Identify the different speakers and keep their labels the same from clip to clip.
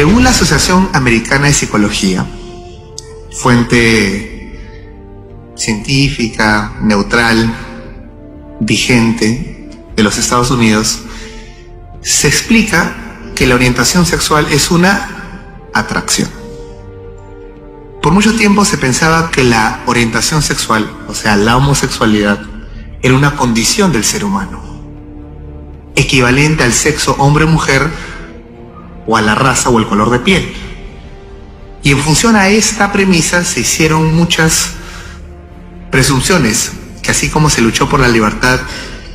Speaker 1: Según la Asociación Americana de Psicología, fuente científica, neutral, vigente de los Estados Unidos, se explica que la orientación sexual es una atracción. Por mucho tiempo se pensaba que la orientación sexual, o sea, la homosexualidad, era una condición del ser humano, equivalente al sexo hombre-mujer o a la raza o el color de piel. Y en función a esta premisa se hicieron muchas presunciones, que así como se luchó por la libertad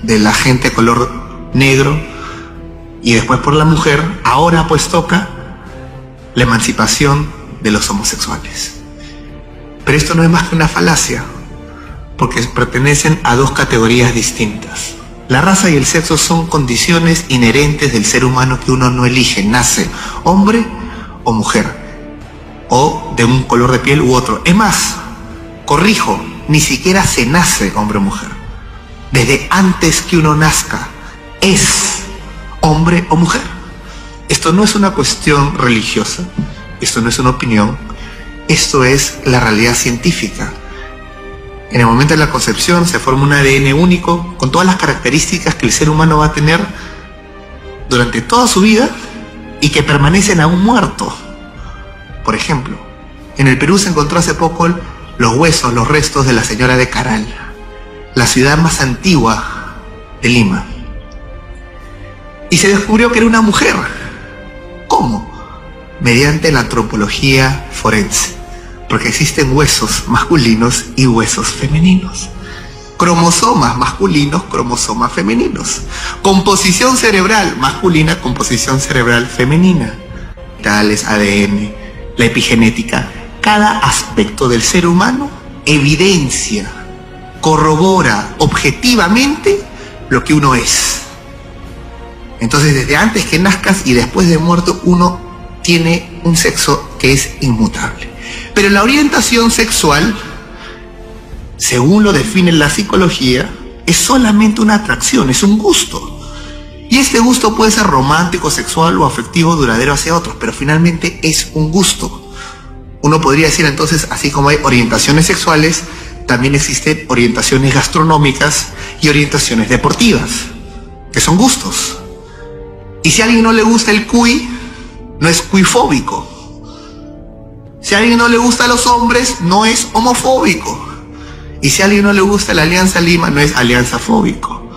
Speaker 1: de la gente de color negro y después por la mujer, ahora pues toca la emancipación de los homosexuales. Pero esto no es más que una falacia, porque pertenecen a dos categorías distintas. La raza y el sexo son condiciones inherentes del ser humano que uno no elige, nace hombre o mujer, o de un color de piel u otro. Es más, corrijo, ni siquiera se nace hombre o mujer. Desde antes que uno nazca, es hombre o mujer. Esto no es una cuestión religiosa, esto no es una opinión, esto es la realidad científica. En el momento de la concepción se forma un ADN único con todas las características que el ser humano va a tener durante toda su vida y que permanecen aún muertos. Por ejemplo, en el Perú se encontró hace poco los huesos, los restos de la señora de Caral, la ciudad más antigua de Lima. Y se descubrió que era una mujer. ¿Cómo? Mediante la antropología forense. Porque existen huesos masculinos y huesos femeninos. Cromosomas masculinos, cromosomas femeninos. Composición cerebral masculina, composición cerebral femenina. Tales, ADN, la epigenética. Cada aspecto del ser humano evidencia, corrobora objetivamente lo que uno es. Entonces, desde antes que nazcas y después de muerto, uno tiene un sexo que es inmutable. Pero la orientación sexual, según lo define la psicología, es solamente una atracción, es un gusto. Y este gusto puede ser romántico, sexual o afectivo duradero hacia otros, pero finalmente es un gusto. Uno podría decir entonces, así como hay orientaciones sexuales, también existen orientaciones gastronómicas y orientaciones deportivas, que son gustos. Y si a alguien no le gusta el cuy, no es cuifóbico. Si a alguien no le gusta a los hombres, no es homofóbico. Y si a alguien no le gusta la Alianza Lima, no es alianzafóbico.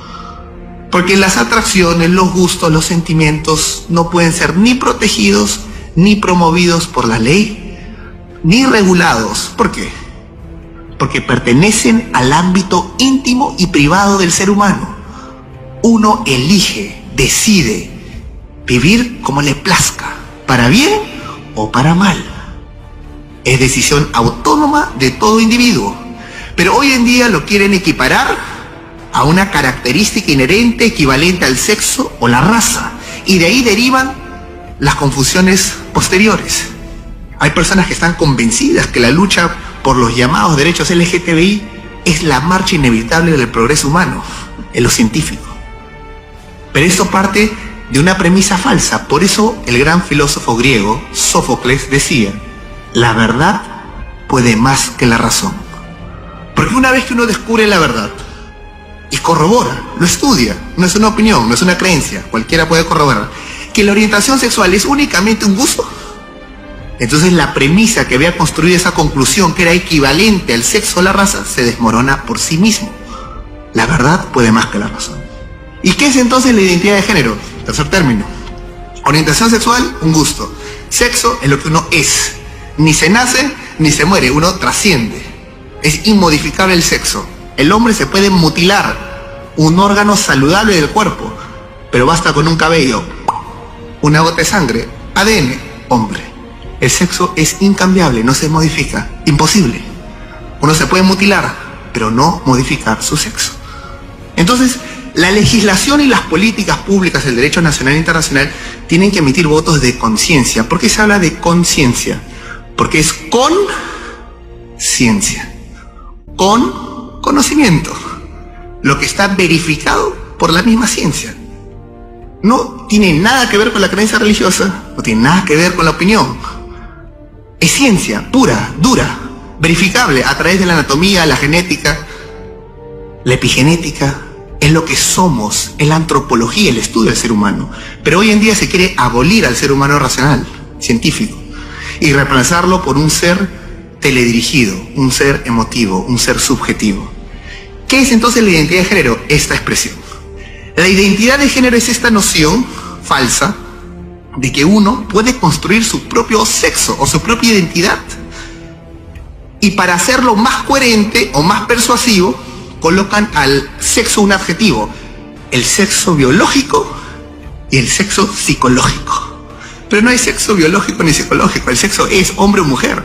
Speaker 1: Porque las atracciones, los gustos, los sentimientos no pueden ser ni protegidos, ni promovidos por la ley, ni regulados. ¿Por qué? Porque pertenecen al ámbito íntimo y privado del ser humano. Uno elige, decide vivir como le plazca, para bien o para mal. Es decisión autónoma de todo individuo. Pero hoy en día lo quieren equiparar a una característica inherente equivalente al sexo o la raza. Y de ahí derivan las confusiones posteriores. Hay personas que están convencidas que la lucha por los llamados derechos LGTBI es la marcha inevitable del progreso humano, en lo científico. Pero esto parte de una premisa falsa. Por eso el gran filósofo griego, Sófocles, decía: la verdad puede más que la razón. Porque una vez que uno descubre la verdad y corrobora, lo estudia, no es una opinión, no es una creencia, cualquiera puede corroborar, que la orientación sexual es únicamente un gusto, entonces la premisa que había construido esa conclusión, que era equivalente al sexo o la raza, se desmorona por sí mismo. La verdad puede más que la razón. ¿Y qué es entonces la identidad de género? Tercer término. Orientación sexual, un gusto. Sexo es lo que uno es. Ni se nace ni se muere, uno trasciende. Es inmodificable el sexo. El hombre se puede mutilar un órgano saludable del cuerpo, pero basta con un cabello, una gota de sangre, ADN, hombre. El sexo es incambiable, no se modifica, imposible. Uno se puede mutilar, pero no modificar su sexo. Entonces, la legislación y las políticas públicas del derecho nacional e internacional tienen que emitir votos de conciencia. ¿Por qué se habla de conciencia? Porque es con ciencia, con conocimiento, lo que está verificado por la misma ciencia. no tiene nada que ver con la creencia religiosa, no tiene nada que ver con la opinión. Es ciencia pura, dura, verificable a través de la anatomía, la genética, la epigenética. Es lo que somos, es la antropología, el estudio del ser humano. Pero hoy en día se quiere abolir al ser humano racional, científico, y reemplazarlo por un ser teledirigido, un ser emotivo, un ser subjetivo. ¿Qué es entonces la identidad de género? Esta expresión. La identidad de género es esta noción falsa de que uno puede construir su propio sexo o su propia identidad. Y para hacerlo más coherente o más persuasivo, colocan al sexo un adjetivo: el sexo biológico y el sexo psicológico. Pero no hay sexo biológico ni psicológico, el sexo es hombre o mujer.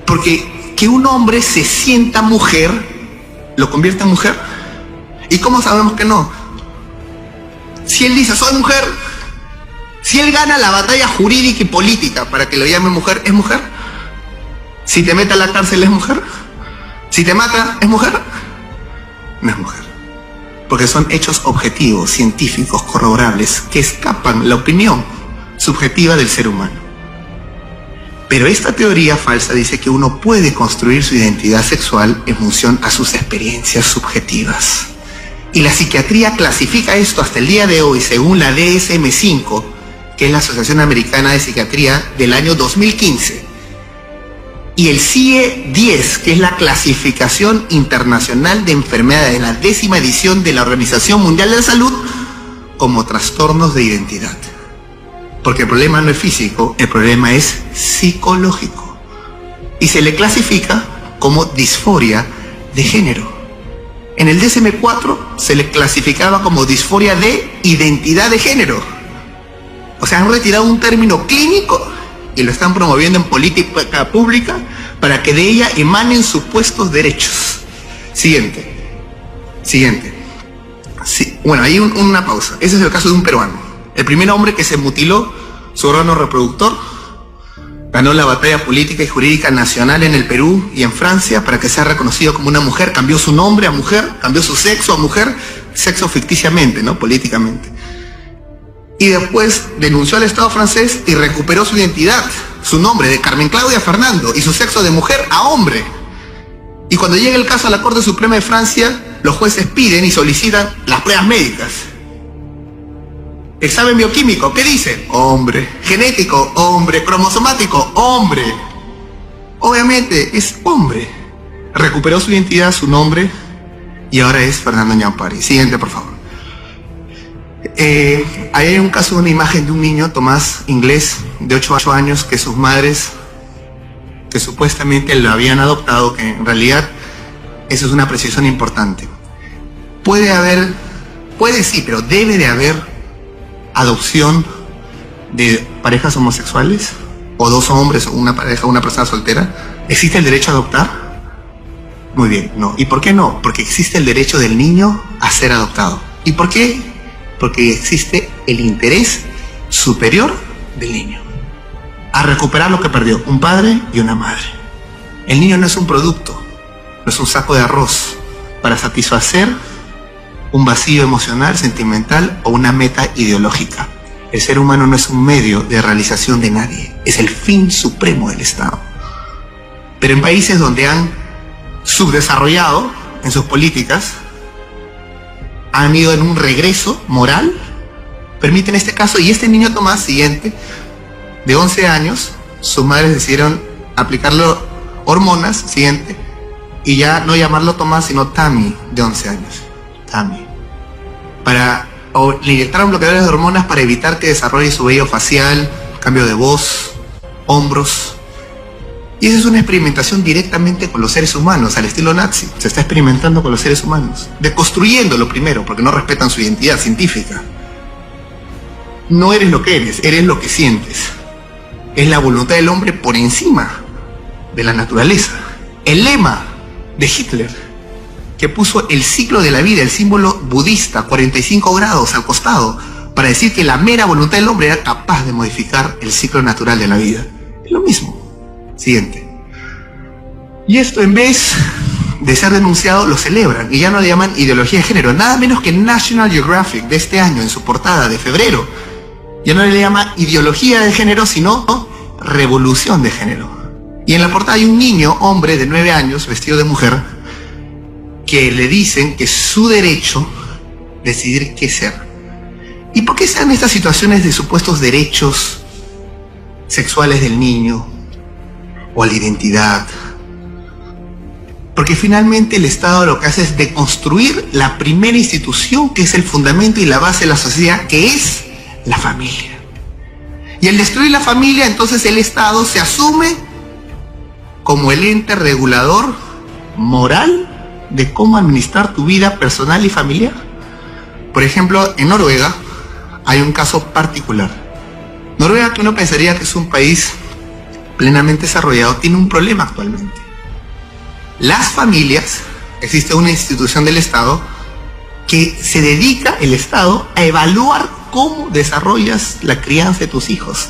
Speaker 1: Porque que un hombre se sienta mujer, ¿lo convierte en mujer? ¿Y cómo sabemos que no? Si él dice soy mujer, si él gana la batalla jurídica y política para que lo llame mujer, ¿es mujer? Si te mete a la cárcel, ¿es mujer? Si te mata, ¿es mujer? No es mujer. Porque son hechos objetivos, científicos, corroborables, que escapan la opinión subjetiva del ser humano. Pero esta teoría falsa dice que uno puede construir su identidad sexual en función a sus experiencias subjetivas. Y la psiquiatría clasifica esto hasta el día de hoy, según la DSM-5, que es la Asociación Americana de Psiquiatría del año 2015, y el CIE-10, que es la Clasificación Internacional de Enfermedades, la 10ª edición de la Organización Mundial de la Salud, como trastornos de identidad. Porque el problema no es físico, el problema es psicológico. Y se le clasifica como disforia de género. En el DSM-4 se le clasificaba como disforia de identidad de género. O sea, han retirado un término clínico y lo están promoviendo en política pública para que de ella emanen supuestos derechos. Siguiente. Sí, bueno, hay una pausa. Ese es el caso de un peruano. El primer hombre que se mutiló su órgano reproductor ganó la batalla política y jurídica nacional en el Perú y en Francia para que sea reconocido como una mujer. Cambió su nombre a mujer, cambió su sexo a mujer, sexo ficticiamente, ¿no? Políticamente. Y después denunció al Estado francés y recuperó su identidad, su nombre de Carmen Claudia Fernando y su sexo de mujer a hombre. Y cuando llega el caso a la Corte Suprema de Francia, los jueces piden y solicitan las pruebas médicas. Examen bioquímico, ¿qué dice? Hombre. Genético, hombre. Cromosomático, hombre. Obviamente es hombre. Recuperó su identidad, su nombre, y ahora es Fernando Ñampari. Siguiente, por favor. Ahí hay un caso de una imagen de un niño, Tomás, inglés, de 8 años, que sus madres, que supuestamente lo habían adoptado, que en realidad eso es una precisión importante. Puede sí, pero debe de haber adopción de parejas homosexuales, o dos hombres, o una pareja, una persona soltera. ¿Existe el derecho a adoptar? Muy bien, no. ¿Y por qué no? Porque existe el derecho del niño a ser adoptado. ¿Y por qué? Porque existe el interés superior del niño a recuperar lo que perdió un padre y una madre. El niño no es un producto, no es un saco de arroz para satisfacer un vacío emocional, sentimental o una meta ideológica. El ser humano no es un medio de realización de nadie, es el fin supremo del Estado. Pero en países donde han subdesarrollado en sus políticas, han ido en un regreso moral, permiten este caso. Y este niño Tomás, siguiente, de 11 años, sus madres decidieron aplicarle hormonas, siguiente, y ya no llamarlo Tomás, sino Tammy, de 11 años. Tammy. Le inyectaron bloqueadores de hormonas para evitar que desarrolle su vello facial, cambio de voz, hombros. Y esa es una experimentación directamente con los seres humanos, al estilo nazi. Se está experimentando con los seres humanos, deconstruyéndolo primero, porque no respetan su identidad científica. No eres lo que eres lo que sientes. Es la voluntad del hombre por encima de la naturaleza. El lema de Hitler, que puso el ciclo de la vida, el símbolo budista, 45 grados al costado, para decir que la mera voluntad del hombre era capaz de modificar el ciclo natural de la vida. Es lo mismo. Siguiente. Y esto, en vez de ser denunciado, lo celebran y ya no le llaman ideología de género. Nada menos que National Geographic de este año, en su portada de febrero, ya no le llama ideología de género, sino revolución de género. Y en la portada hay un niño, hombre de 9 años, vestido de mujer, que le dicen que es su derecho decidir qué ser. ¿Y por qué se dan estas situaciones de supuestos derechos sexuales del niño o a la identidad? Porque finalmente el Estado lo que hace es deconstruir la primera institución que es el fundamento y la base de la sociedad, que es la familia. Y al destruir la familia, entonces el Estado se asume como el ente regulador moral de cómo administrar tu vida personal y familiar. Por ejemplo, en Noruega hay un caso particular. Noruega, que uno pensaría que es un país plenamente desarrollado, tiene un problema actualmente. Las familias, existe una institución del Estado que se dedica, el Estado, a evaluar cómo desarrollas la crianza de tus hijos.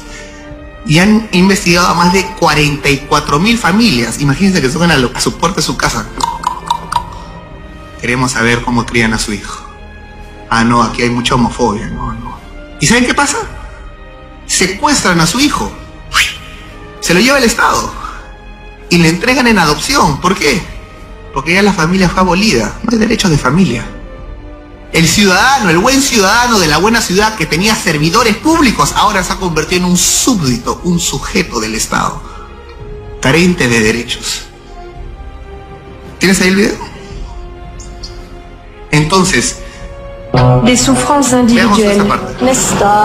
Speaker 1: Y han investigado a más de 44.000 familias. Imagínense que tocan a su puerta de su casa. Queremos saber cómo crían a su hijo. Ah, no, aquí hay mucha homofobia. No. ¿Y saben qué pasa? Secuestran a su hijo. Se lo lleva el Estado. Y le entregan en adopción. ¿Por qué? Porque ya la familia fue abolida. No hay derechos de familia. El ciudadano, el buen ciudadano de la buena ciudad que tenía servidores públicos, ahora se ha convertido en un súbdito, un sujeto del Estado, carente de derechos. ¿Tienes ahí el video? Entonces,
Speaker 2: des souffrances individuelles.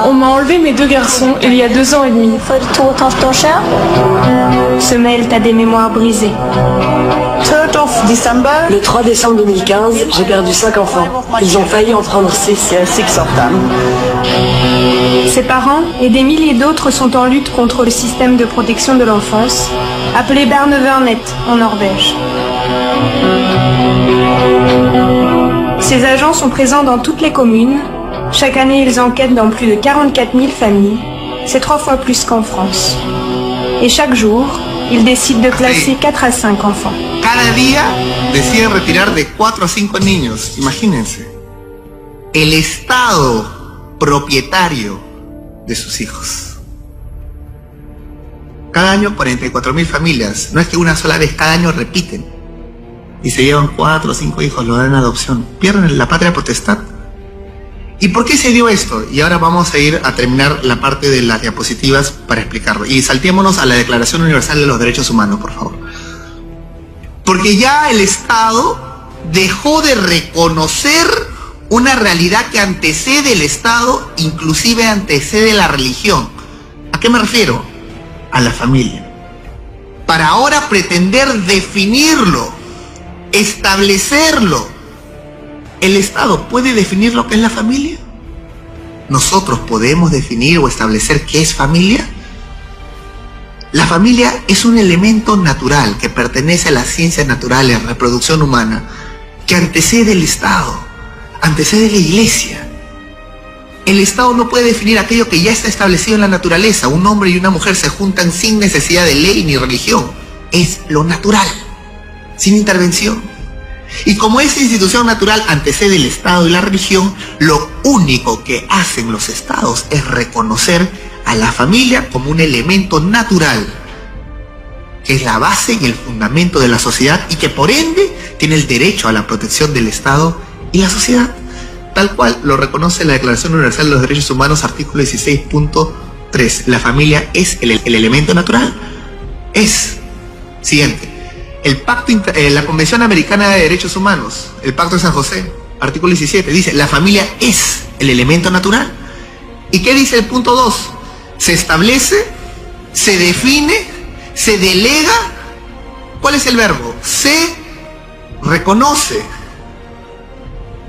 Speaker 2: On m'a enlevé mes 2 garçons il y a 2 ans et demi. Se mêlent à des mémoires brisées.
Speaker 3: Le 3 décembre 2015, j'ai perdu 5 enfants. Ils ont failli en prendre 6.
Speaker 2: Ses parents et des milliers d'autres sont en lutte contre le système de protection de l'enfance, appelé Barnevernet en Norvège. Ces agents sont présents dans toutes les communes. Chaque année, ils enquêtent dans plus de 44 000 familles. C'est 3 fois plus qu'en France. Et chaque jour, ils décident de placer 4 à 5 enfants.
Speaker 1: Cada día deciden retirar de 4 a 5 niños. Imagínense. El Estado propietario de sus hijos. Cada año 44.000 familias. No es que una sola vez, cada año repiten. Y se llevan 4 o 5 hijos, lo dan en adopción. Pierden la patria potestad. ¿Y por qué se dio esto? Y ahora vamos a ir a terminar la parte de las diapositivas para explicarlo. Y saltémonos a la Declaración Universal de los Derechos Humanos, por favor. Porque ya el Estado dejó de reconocer una realidad que antecede el Estado, inclusive antecede la religión. ¿A qué me refiero? A la familia. Para ahora pretender definirlo, establecerlo. ¿El Estado puede definir lo que es la familia? ¿Nosotros podemos definir o establecer qué es familia? La familia es un elemento natural que pertenece a las ciencias naturales, reproducción humana, que antecede el Estado, antecede la Iglesia. El Estado no puede definir aquello que ya está establecido en la naturaleza. Un hombre y una mujer se juntan sin necesidad de ley ni religión. Es lo natural, sin intervención. Y como esa institución natural antecede el Estado y la religión, lo único que hacen los Estados es reconocer a la familia como un elemento natural, que es la base y el fundamento de la sociedad y que por ende tiene el derecho a la protección del Estado y la sociedad, tal cual lo reconoce la Declaración Universal de los Derechos Humanos, artículo 16.3. La familia es el elemento natural. Es. Siguiente. La Convención Americana de Derechos Humanos, el Pacto de San José, artículo 17, dice, la familia es el elemento natural. ¿Y qué dice el punto 2? Se establece, se define, se delega. ¿Cuál es el verbo? Se reconoce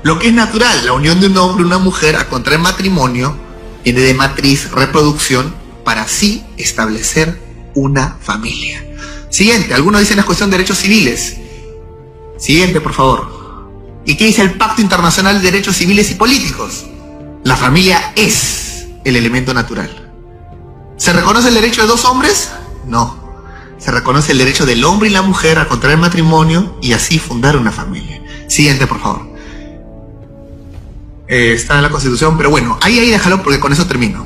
Speaker 1: lo que es natural. La unión de un hombre y una mujer a contraer matrimonio viene de matriz, reproducción, para así establecer una familia. Siguiente, algunos dicen es cuestión de derechos civiles. Siguiente, por favor. ¿Y qué dice el Pacto Internacional de Derechos Civiles y Políticos? La familia es el elemento natural. ¿Se reconoce el derecho de 2 hombres? No. Se reconoce el derecho del hombre y la mujer a contraer matrimonio y así fundar una familia. Siguiente, por favor. Está en la Constitución, pero bueno, ahí déjalo porque con eso termino.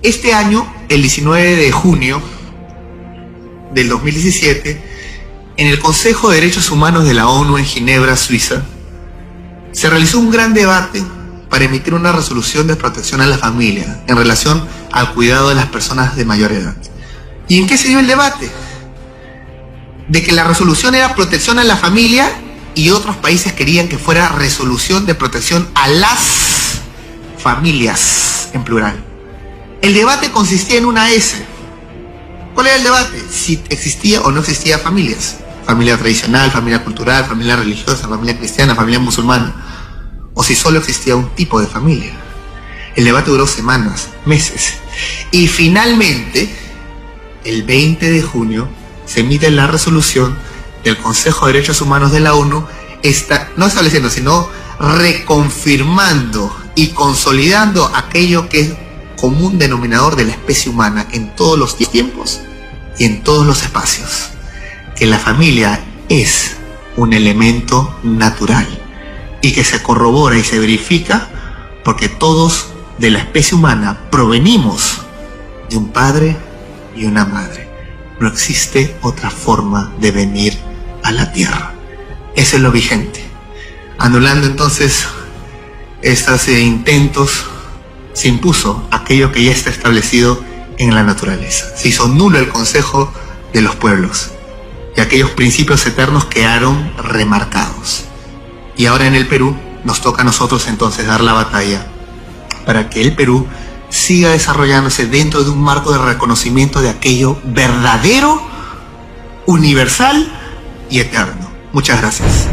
Speaker 1: Este año, el 19 de junio del 2017, en el Consejo de Derechos Humanos de la ONU en Ginebra, Suiza, se realizó un gran debate para emitir una resolución de protección a la familia en relación al cuidado de las personas de mayor edad. ¿Y en qué se dio el debate? De que la resolución era protección a la familia y otros países querían que fuera resolución de protección a las familias, en plural. El debate consistía en una S. ¿Cuál era el debate? Si existía o no existía familias. Familia tradicional, familia cultural, familia religiosa, familia cristiana, familia musulmana. O si solo existía un tipo de familia. El debate duró semanas, meses. Y finalmente, el 20 de junio, se emite la resolución del Consejo de Derechos Humanos de la ONU, no estableciendo, sino reconfirmando y consolidando aquello que es común denominador de la especie humana en todos los tiempos y en todos los espacios, que la familia es un elemento natural y que se corrobora y se verifica porque todos de la especie humana provenimos de un padre y una madre. No existe otra forma de venir a la tierra. Eso es lo vigente. Anulando entonces estos intentos, se impuso aquello que ya está establecido en la naturaleza. Se hizo nulo el Consejo de los Pueblos y aquellos principios eternos quedaron remarcados. Y ahora en el Perú nos toca a nosotros entonces dar la batalla para que el Perú siga desarrollándose dentro de un marco de reconocimiento de aquello verdadero, universal y eterno. Muchas gracias.